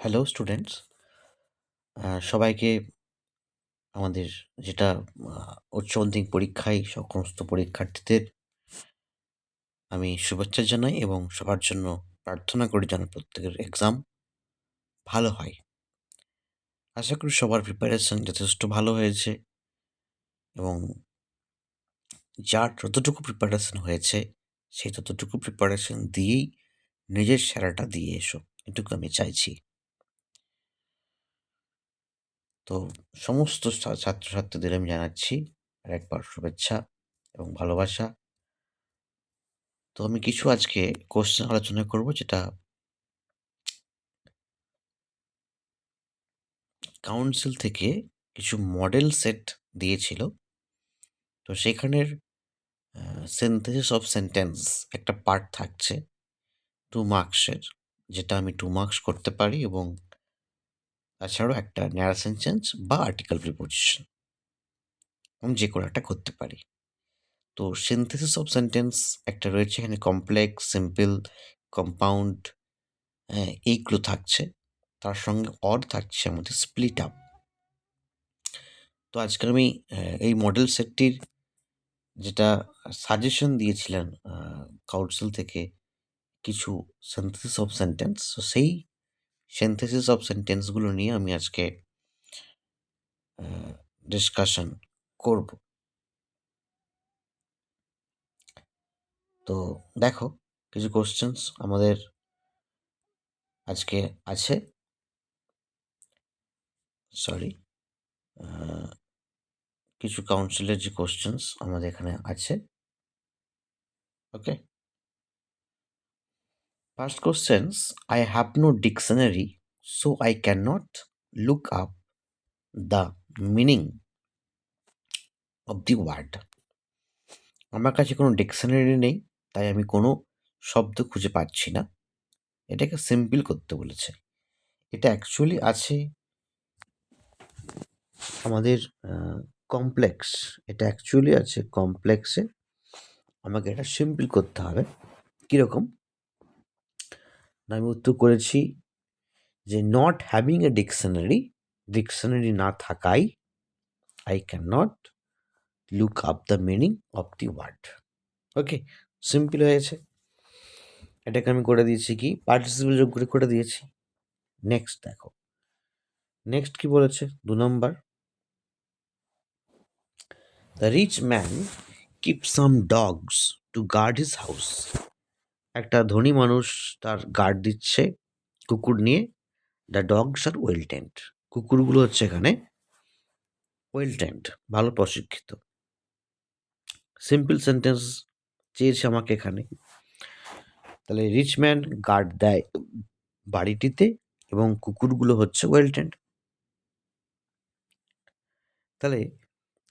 Hello students, সবাইকে আমাদের যেটা উচ্চ মাধ্যমিক পরীক্ষায় সমস্ত পরীক্ষার্থীদের আমি শুভেচ্ছা জানাই এবং সবার জন্য প্রার্থনা করি যেন প্রত্যেকের এক্সাম ভালো হয়। আশা করি সবার প্রিপারেশন যথেষ্ট ভালো হয়েছে এবং যার যতটুকু প্রিপারেশন হয়েছে সেই ততটুকু প্রিপারেশন দিয়েই নিজের সেরাটা দিয়ে এসো, এটুকু আমি চাইছি। তো সমস্ত ছাত্রছাত্রীদের আমি জানাচ্ছি আরেকবার শুভেচ্ছা এবং ভালোবাসা। তো আমি কিছু আজকে কোশ্চেন আলোচনা করব, যেটা কাউন্সিল থেকে কিছু মডেল সেট দিয়েছিল। তো সেখানের সিনথেসিস অফ সেন্টেন্স একটা পার্ট থাকছে 2 মার্কসের, যেটা আমি 2 মার্কস করতে পারি, এবং তাছাড়াও একটা ন্যারেশন চেঞ্জ বা আর্টিকেল প্রিপোজিশন আমি যে কোনো একটা করতে পারি। তো সিনথেসিস অফ সেন্টেন্স একটা রয়েছে, এখানে কমপ্লেক্স, সিম্পল, কম্পাউন্ড, এইগুলো থাকছে। তার সঙ্গে অর থাকছে আমাদের স্প্লিট আপ। তো আজকে আমি এই মডেল সেটটির যেটা সাজেশন দিয়েছিলেন কাউন্সিল থেকে কিছু সিনথেসিস অফ সেন্টেন্স, তো সেই সিনথেসিস অফ সেন্টেন্সগুলো নিয়ে আমি আজকে ডিসকাশন করব। তো দেখো, কিছু কোশ্চেন্স আমাদের আজকে আছে। সরি, কিছু কাউন্সিলের যে কোশ্চেন্স আমাদের এখানে আছে। Okay, first questions: I have no dictionary, so I can not look up the meaning of the word. আমার কাছে কোনো ডিকশনারি নেই, তাই আমি কোনো শব্দ খুঁজে পাচ্ছি না। এটাকে সিম্পল করতে বলেছে। এটা অ্যাকচুয়ালি আছে আমাদের কমপ্লেক্স। এটা অ্যাকচুয়ালি আছে কমপ্লেক্সে। আমাকে এটা সিম্পল করতে হবে। কীরকম? না, আমি উত্তর করেছি যে not having a dictionary, dictionary না থাকায় I can not look up the meaning of the word. Okay, simple হয়েছে। এটাকে আমি করে দিয়েছি কি পার্টিসিপেল যোগ করে দিয়েছি। নেক্সট দেখো, নেক্সট কি বলেছে 2 নম্বর: the rich man keep some dogs to guard his house. একটা ধনী মানুষ তার গার্ড দিচ্ছে কুকুর নিয়ে। The dogs are well trained. কুকুরগুলো হচ্ছে এখানে ওয়েল ট্রেন্ড, ভালো প্রশিক্ষিত। সিম্পল সেন্টেন্স চেয়েছে আমাকে এখানে। তাহলে রিচ ম্যান গার্ড দেয় বাড়িটিতে এবং কুকুরগুলো হচ্ছে ওয়েল ট্রেন্ড। তাহলে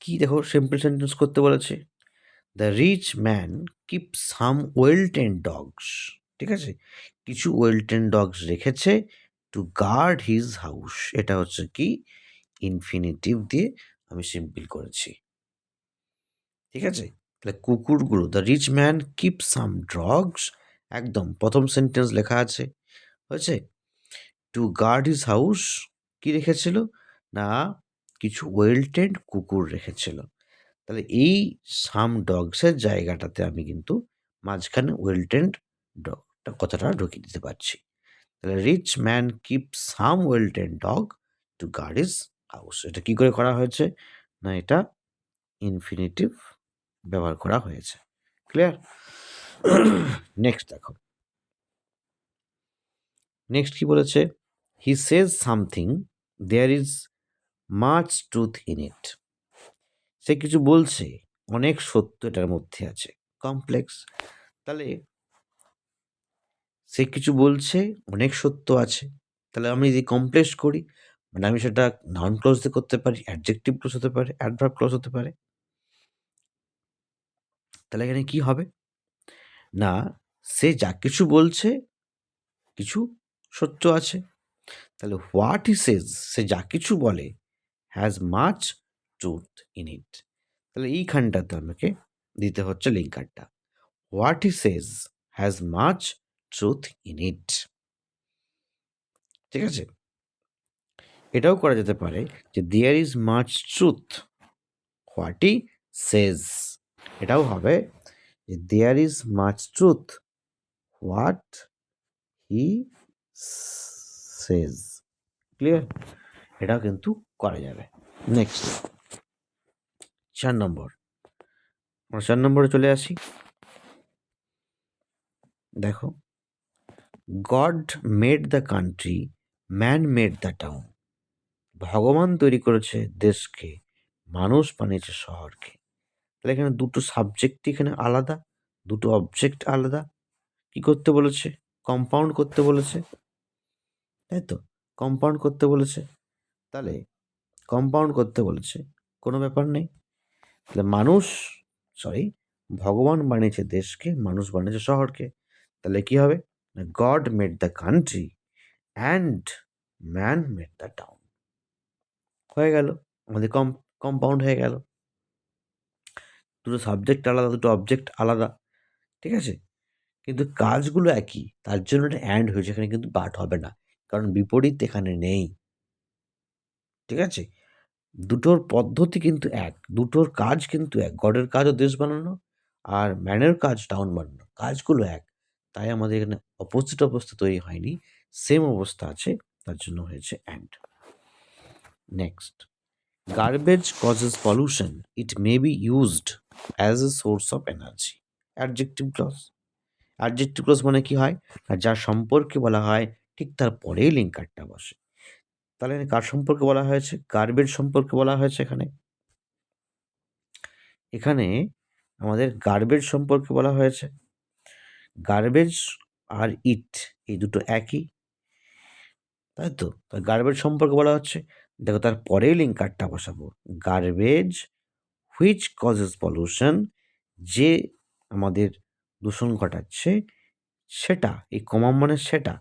কি দেখো, সিম্পল সেন্টেন্স করতে বলেছে। The rich man keep some well trained dogs. ঠিক আছে, কিছু ওয়েল ট্রেন্ড ডগস রেখেছে টু গার্ড হিজ হাউস। এটা হচ্ছে কি ইনফিনিটিভ দিয়ে আমি সিম্পল করেছি। ঠিক আছে, তাহলে কুকুরগুলো, the rich man keep some dogs, একদম প্রথম সেন্টেন্স লেখা আছে, হয়েছে। টু গার্ড হিজ হাউস কি রেখেছিল না কিছু ওয়েল ট্রেন্ড কুকুর রেখেছিল। তাহলে এই সাম ডগসের জায়গাটাতে আমি কিন্তু মাঝখানে ওয়েল ট্রেন্ড ডগটা কথাটা ঢুকিয়ে দিতে পারছি। তাহলে rich man keep some well trained dog to guard his house. এটা কি করে করা হয়েছে না এটা ইনফিনিটিভ ব্যবহার করা হয়েছে। ক্লিয়ার? নেক্সট দেখো, নেক্সট কি বলেছে? He says something, there is much truth in it. সে কিছু বলছে, অনেক সত্য এটার মধ্যে আছে। কমপ্লেক্স। তাহলে সে কিছু বলছে, অনেক সত্য আছে। তাহলে আমি যদি কমপ্লেক্স করি, মানে আমি সেটা নাউন ক্লজ দিয়ে করতে পারি, অ্যাডজেক্টিভ ক্লজ হতে পারে, অ্যাডভার্ব ক্লজ হতে পারে। তাহলে এখানে কি হবে না সে যা কিছু বলছে কিছু সত্য আছে। তাহলে হোয়াট হি সেজ, সে যা কিছু বলে, has much truth in it. তাহলে এইখানটাতে আমাকে দিতে হচ্ছে লিঙ্কারটা। What he says has much truth in it. ঠিক আছে, এটাও করা যেতে পারে যে there is much truth what he says. এটাও হবে যে there is much truth what he says. Clear? এটাও কিন্তু করা যাবে। নেক্সট 4 নম্বর। আমরা 4 নম্বরে চলে আসি। দেখো, God made the country, man made the town. ভগবান তৈরি করেছে দেশকে, মানুষ বানিয়েছে শহরকে। তাহলে এখানে দুটো সাবজেক্ট এখানে আলাদা, দুটো অবজেক্ট আলাদা। কি করতে বলেছে? কম্পাউন্ড করতে বলেছে, তাই তো? কম্পাউন্ড করতে বলেছে। তাহলে কম্পাউন্ড করতে বলেছে, কোনো ব্যাপার নেই। তাহলে ভগবান বানিয়েছে দেশকে, মানুষ বানিয়েছে শহরকে। তাহলে কি হবে? God made the country and man made the town. হয়ে গেল, আমাদের কম্পাউন্ড হয়ে গেল। দুটো সাবজেক্ট আলাদা, দুটো অবজেক্ট আলাদা, ঠিক আছে? কিন্তু কাজগুলো একই, তার জন্য এটা অ্যান্ড হয়েছে, এখানে কিন্তু বাট হবে না, কারণ বিপরীত এখানে নেই। ঠিক আছে? দুটোর পদ্ধতি কিন্তু এক, দুটোর কাজ কিন্তু এক। গডের কাজও দেশ বানানো, আর ম্যানের কাজ টাউন বানানো, কাজগুলো এক। তাই আমাদের এখানে অপোজিট অবস্থা তৈরি হয়নি, সেম অবস্থা আছে, তার জন্য হয়েছে and. Next, garbage causes pollution, it may be used as a source of energy. Adjective clause. Adjective clause মানে কি হয়? আর যার সম্পর্কে বলা হয় ঠিক তার পরেই লিঙ্কারটা বসে। তাহলে কার সম্পর্কে বলা হয়েছে? গার্বেজ সম্পর্কে বলা হয়েছে এখানে। এখানে আমাদের গার্বেজ সম্পর্কে বলা হয়েছে। গার্বেজ আর ইট এই দুটো একই, তাই তো? গার্বেজ সম্পর্কে বলা হচ্ছে, দেখো তার পরেই লিঙ্কারটা বসাবো। গার্বেজ হুইচ কজেস পলিউশন, যে আমাদের দূষণ ঘটাচ্ছে সেটা, এই কমা মানে সেটা,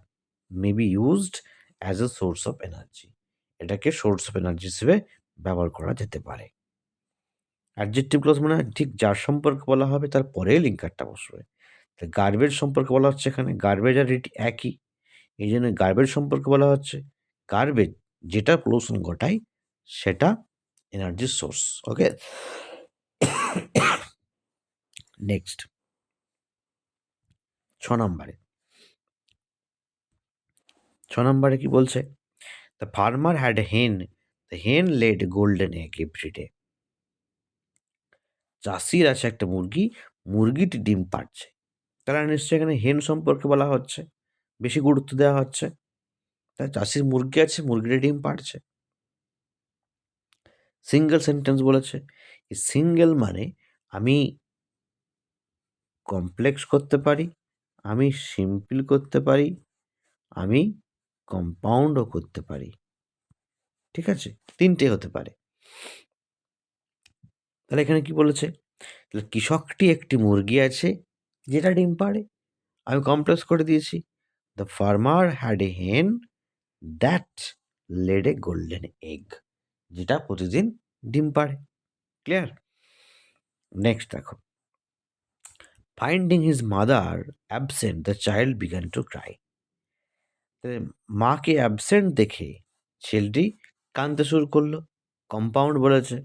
মে be used as a source of energy, এটাকে সোর্স অফ এনার্জি হিসেবে ব্যবহার করা যেতে পারে। অ্যাডজেক্টিভ ক্লজ মানে ঠিক যার সম্পর্কে বলা হবে তার পরেই লিঙ্কারটা বসবে। গার্বেজ সম্পর্কে বলা হচ্ছে, এখানে গার্বেজ আর ইট একই, এই জন্য গার্বেজ সম্পর্কে বলা হচ্ছে। গার্বেজ যেটা পলিউশন ঘটায় সেটা এনার্জির সোর্স। ওকে, নেক্সট 6 নম্বরে। 6 নম্বরে কি বলছে? The farmer had a hen, the hen laid golden egg every day. চাষির আছে একটা মুরগি, মুরগিটি ডিম পাড়ছে। তাহলে নিশ্চয়ই এখানে হেন সম্পর্কে বলা হচ্ছে, বেশি গুরুত্ব দেওয়া হচ্ছে। তাই চাষির মুরগি আছে, মুরগিটা ডিম পাড়ছে। সিঙ্গেল সেন্টেন্স বলেছে। এই সিঙ্গেল মানে আমি কমপ্লেক্স করতে পারি, আমি সিম্পল করতে পারি, আমি কম্পাউন্ডও করতে পারি। ঠিক আছে? 3টে হতে পারে। তাহলে এখানে কি বলেছে? তাহলে কৃষকটি একটি মুরগি আছে যেটা ডিম পাড়ে, আমি কমপ্লেক্স করে দিয়েছি। দ্য ফার্মার হ্যাড এ হেন that led a golden egg, যেটা প্রতিদিন ডিম পাড়ে। ক্লিয়ার? নেক্সট দেখো, finding his mother absent the child began to Cry. মাকে অ্যাবসেন্ট দেখে ছেলেটি কাঁদতে শুরু করলো। কম্পাউন্ড বলেছে,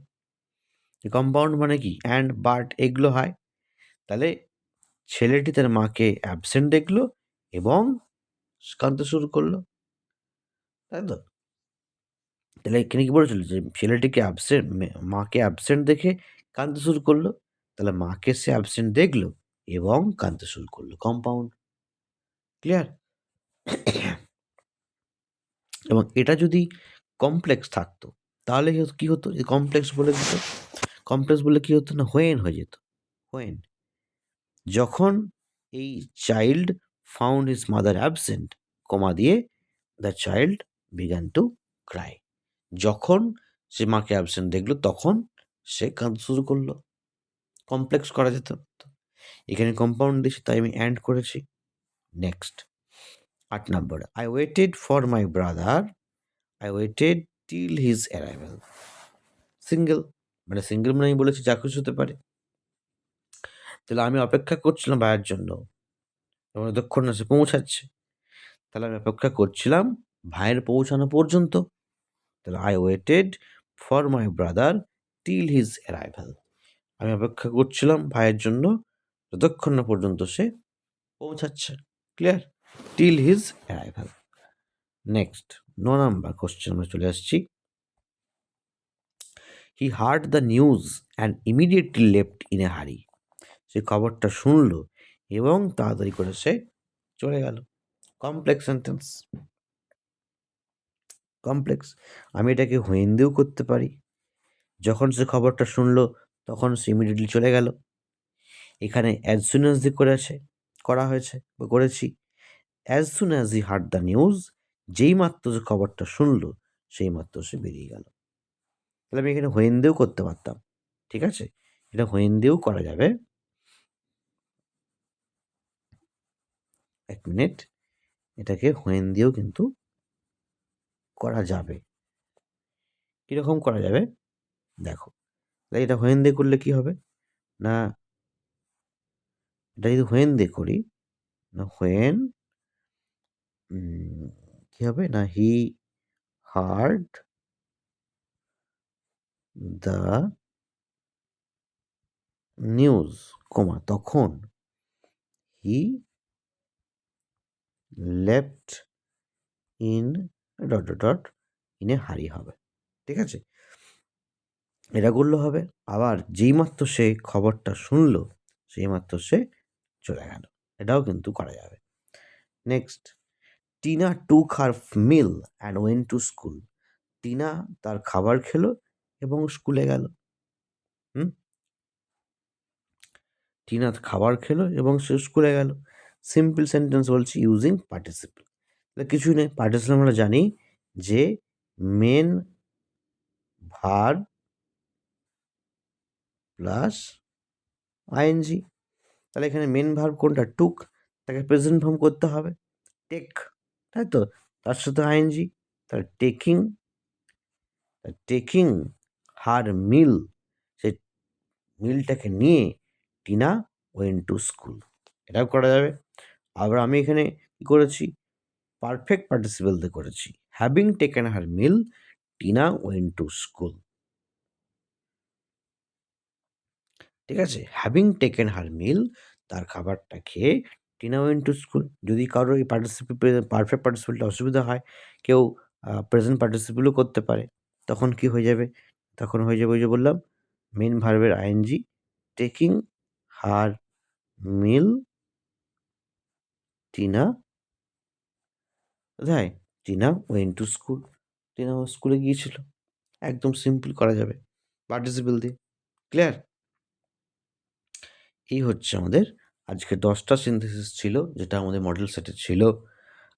কম্পাউন্ড মানে কি? অ্যান্ড, বাট এগুলো হয়। তাহলে ছেলেটি তার মাকে অ্যাবসেন্ট দেখলো এবং কাঁদতে শুরু করলো, তাই তো? তাহলে এখানে কি বলেছিল যে ছেলেটিকে মাকে অ্যাবসেন্ট দেখে কাঁদতে শুরু করলো, তাহলে মাকে সে অ্যাবসেন্ট দেখলো এবং কাঁদতে শুরু করলো, কম্পাউন্ড। ক্লিয়ার? এবং এটা যদি কমপ্লেক্স থাকতো তাহলে কি হতো? যে কমপ্লেক্স বলে দিত, কমপ্লেক্স বলে কি হতো না, হোয়েন হয়ে যেত। হোয়েন, যখন এই child found his mother absent, comma দিয়ে the child began to cry, যখন সে মাকে অ্যাবসেন্ট দেখলো তখন সে কাঁদতে শুরু করলো। কমপ্লেক্স করা যেত। এখানে কম্পাউন্ড দিয়েছি তাই আমি অ্যান্ড করেছি। Next 8 number, I waited for my brother, I waited till his arrival. Single মানে সিঙ্গেল মানে আমি বলেছি যা খুশি হতে পারে। তাহলে আমি অপেক্ষা করছিলাম ভাইয়ের জন্য এবং যতক্ষণ না সে পৌঁছাচ্ছে, তাহলে আমি অপেক্ষা করছিলাম ভাইয়ের পৌঁছানো পর্যন্ত। তাহলে I waited for my brother till his arrival. আমি অপেক্ষা করছিলাম ভাইয়ের জন্য যতক্ষণ না পর্যন্ত সে পৌঁছাচ্ছে। Clear? till his arrival. Next 9 number question আমরা চলে আসছি। He heard the news and immediately left in a hurry. সে খবরটা শুনলো এবং তাড়াতাড়ি করে সে চলে গেল। Complex sentence. কমপ্লেক্স। আমি এটাকে হোয়েন দিয়েও করতে পারি। যখন সে খবরটা শুনলো তখন সে ইমিডিয়েটলি চলে গেল। এখানে অ্যাজ সুন অ্যাজ দিয়ে করা হয়েছে বা করেছি। As soon as he heard the news, যেই মাত্র যে খবরটা শুনলো সেই মাত্র সে বেরিয়ে গেল। তাহলে আমি এখানে হোয়েন দিয়েও করতে পারতাম। ঠিক আছে? এটা হোয়েন দিয়েও করা যাবে। এক মিনিট, এটাকে হোয়েন দিয়েও কিন্তু করা যাবে। কীরকম করা যাবে দেখো। তাহলে এটা হোয়েন দিয়ে করলে কি হবে না, এটা যদি হোয়েন দিয়ে করি না, হোয়েন কি হবে না, হি হার্ড দ্য নিউজ কমা তখন he left in dot dot dot in a হারি হবে। ঠিক আছে? এটা করলে হবে। আবার যেই মাত্র সে খবরটা শুনলো সেই মাত্র সে চলে গেল, এটাও কিন্তু করা যাবে। Next, Tina took her meal and went to school. Tina তার খাবার খেলো এবং স্কুলে গেল। টিনা খাবার খেলো এবং সে স্কুলে গেল। সিম্পল সেন্টেন্স বলছি ইউজিং পার্টিসিপল। তাহলে কিছুই নেই, পার্টিসিপল আমরা জানি যে মেন ভার্ব প্লাস আইএনজি। তাহলে এখানে মেন ভার্ব কোনটা, টুক, তাকে প্রেজেন্ট ফর্ম করতে হবে, টেক, তাই তো, তার সাথে আইএনজি। তাহলে টেকিং হার মিল, সে মিলটাকে নিয়ে টিনা ওয়েন টু স্কুল, এটাও করা যাবে। আবার আমি এখানে কি করেছি, পারফেক্ট পার্টিসিপল দিয়ে করেছি, having taken her meal Tina went to school. ঠিক আছে? হ্যাভিং টেকেন হার মিল, তার খাবারটা খেয়ে টিনা ওয়েন টু স্কুল। যদি কারোর এই পারফেক্ট পার্টিসিপেলটা অসুবিধা হয়, কেউ প্রেজেন্ট পার্টিসিপেলও করতে পারে, তখন কি হয়ে যাবে, তখন হয়ে যাবে ওই যে বললাম মেন ভার্বের আইএনজি, টেকিং হার মিল টিনা, কোথায়, Tina went to school, Tina স্কুলে গিয়েছিল। একদম সিম্পল করা যাবে পার্টিসিপেল দিয়ে। ক্লিয়ার? এই হচ্ছে আমাদের আজকে 10টা সিনথেসিস ছিল, যেটা আমাদের মডেল সেটে ছিল,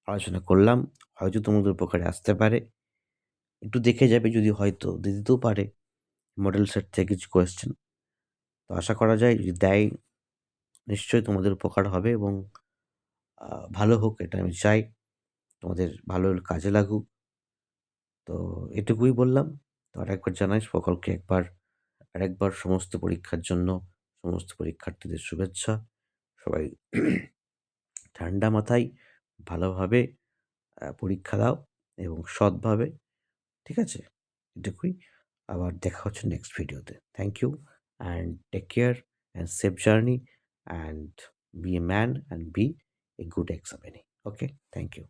আলোচনা করলাম। হয়তো তোমাদের উপকারে আসতে পারে, একটু দেখে যাবে, যদি হয়তো দিয়ে দিতেও পারে মডেল সেট থেকে কিছু কোয়েশ্চেন। তো আশা করা যায় যদি দেয় নিশ্চয়ই তোমাদের উপকার হবে এবং ভালো হোক, এটা আমি চাই, তোমাদের ভালো কাজে লাগুক। তো এটুকুই বললাম। তো আরেকবার জানাই সকলকে আরেকবার সমস্ত পরীক্ষার জন্য সমস্ত পরীক্ষার্থীদের শুভেচ্ছা। সবাই ঠান্ডা মাথায় ভালোভাবে পরীক্ষা দাও এবং সৎভাবে। ঠিক আছে? এটুকুই। আবার দেখা হচ্ছে নেক্সট ভিডিওতে। Thank you and take care and safe journey and be a man and be a good examinee. Okay? Thank you.